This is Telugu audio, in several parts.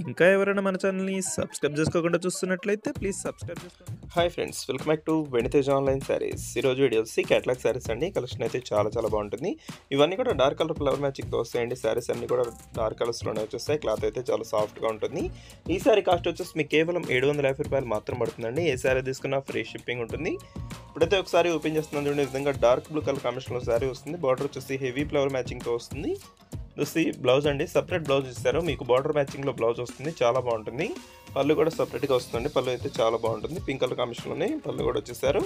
ఇంకా ఎవరైనా మన ఛానల్‌ని సబ్స్క్రైబ్ చేసుకోకుండా చూస్తున్నట్లయితే ప్లీజ్ సబ్స్క్రైబ్ చేసుకోండి. Hi friends, welcome back to వెనితేజ్ online saris. ఈరోజు వీడియో వచ్చి క్యాటలాగ్ శారీస్ అండి. కలెక్షన్ అయితే చాలా బాగుంటుంది. ఇవన్నీ కూడా డార్క్ కలర్ ఫ్లవర్ మ్యాచింగ్తో వస్తాయండి. శారీస్ అన్నీ కూడా డార్క్ కలర్స్లోనే వచ్చేస్తాయి. క్లాత్ అయితే చాలా సాఫ్ట్గా ఉంటుంది. ఈ శారీ కాస్ట్ వచ్చేసి మీకు కేవలం ₹750 మాత్రం పడుతుందండి. ఏ శారీ తీసుకున్నా ఫ్రీ షిప్పింగ్ ఉంటుంది. ఇప్పుడైతే ఒకసారి ఓపెన్ చేస్తున్నాను చూడండి. ఈ విధంగా డార్క్ బ్లూ కలర్ కాంబినేషన్లో శారీ వస్తుంది. బార్డర్ వచ్చేసి హెవీ ఫ్లవర్ మ్యాచింగ్తో వస్తుంది. చూసి బ్లౌజ్ అండి, సపరేట్ బ్లౌజ్ ఇస్తారు. మీకు బార్డర్ మ్యాచింగ్లో బ్లౌజ్ వస్తుంది, చాలా బాగుంటుంది. పళ్ళు కూడా సపరేట్గా వస్తుందండి. పళ్ళు అయితే చాలా బాగుంటుంది. పింక్ కలర్ కాంబినేషన్లోనే పళ్ళు కూడా వచ్చేసారు.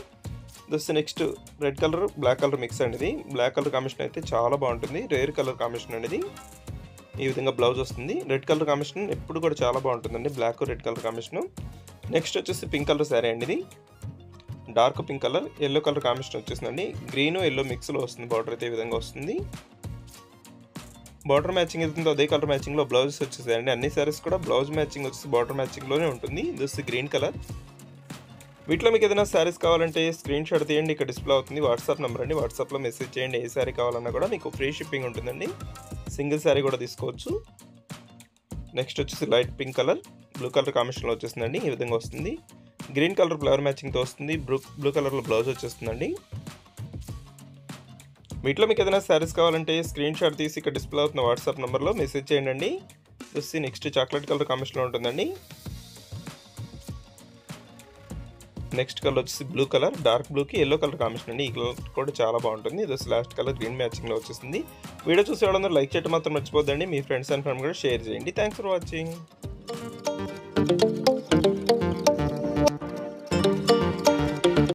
దస్ next red colour black colour mix అండి. ఇది బ్లాక్ కలర్ కాంబినేషన్ అయితే చాలా బాగుంటుంది. రేర్ కలర్ కాంబినేషన్ అనేది ఈ విధంగా బ్లౌజ్ వస్తుంది. రెడ్ కలర్ కాంబినేషన్ ఎప్పుడు కూడా చాలా బాగుంటుందండి, black red colour combination. Next వచ్చేసి పింక్ కలర్ శారీ అండి. ఇది dark pink colour yellow colour combination వచ్చేసిందండి. గ్రీన్ ఎల్లో మిక్స్లో వస్తుంది. బార్డర్ అయితే ఈ విధంగా వస్తుంది. బార్డర్ మ్యాచింగ్ అవుతుందో అదే కలర్ మ్యాచింగ్లో బ్లౌజెస్ వచ్చేసాయండి. అన్ని శారీస్ కూడా బ్లౌజ్ మ్యాచింగ్ వచ్చేసి బార్డర్ మ్యాచింగ్లోనే ఉంటుంది. This green colour. వీటిలో మీకు ఏదైనా శారీస్ కావాలంటే స్క్రీన్ షాట్ తీయండి, ఇక్కడ డిస్ప్లే అవుతుంది. వాట్సాప్ నెంబర్ అండి, వాట్సాప్లో మెసేజ్ చేయండి. ఏ శారీ కావాలన్నా కూడా మీకు ఫ్రీ షిప్పింగ్ ఉంటుందండి. సింగిల్ శారీ కూడా తీసుకోవచ్చు. నెక్స్ట్ వచ్చేసి light pink colour blue colour కాంబినేషన్లో వచ్చేస్తుందండి. ఈ విధంగా వస్తుంది. గ్రీన్ కలర్ ఫ్లవర్ మ్యాచింగ్తో వస్తుంది. బ్లూ కలర్లో బ్లౌజ్ వచ్చేస్తుందండి. వీటిలో మీకు ఏదైనా శారీస్ కావాలంటే స్క్రీన్ షాట్ తీసి ఇక్కడ డిస్ప్లే అవుతున్న వాట్సాప్ నెంబర్లో మెసేజ్ చేయండి. చూసి నెక్స్ట్ చాక్లెట్ కలర్ కాంబినేషన్లో ఉంటుందండి. నెక్స్ట్ కలర్ వచ్చేసి బ్లూ కలర్, డార్క్ బ్లూకి ఎల్లో కలర్ కాంబినేషన్ అండి. ఈ కలర్ కూడా చాలా బాగుంటుంది. ఇది లాస్ట్ కలర్ గ్రీన్ మ్యాచింగ్లో వచ్చేసింది. వీడియో చూసే వాళ్ళందరూ లైక్ చేయడం మాత్రం మర్చిపోద్దండి. మీ ఫ్రెండ్స్ అండ్ ఫ్యామిలీ కూడా షేర్ చేయండి. Thanks for watching.